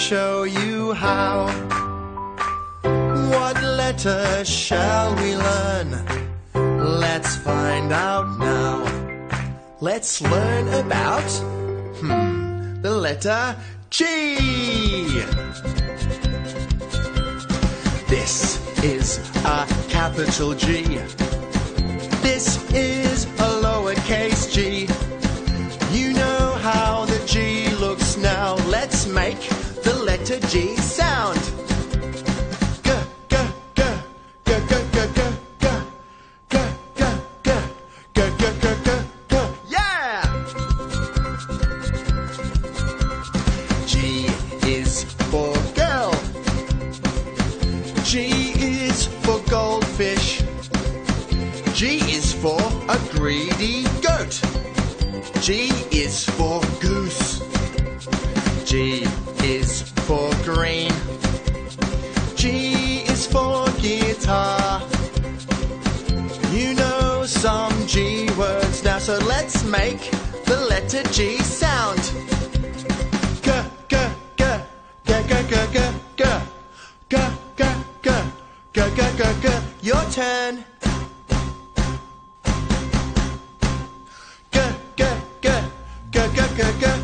show you how. What letter shall we learn? Let's find out now. Let's learn about the letter G. This is a capital G. This is a lowercase g. You know how the G looks now. Let's make the letter G sound. G, g, g, g, g, g, g, g, g, g, g, g, g, g, g, g. Yeah! G is for girl. G is for goldfish. G is for a greedy goat. G is for goose. G is for green. G is for guitar. You know some G words now, so let's make the letter G sound. G, g, g, g, g, g, g, g, g, g, g, g, g, g, g. Your turn. G, g, g, g, g, g, g.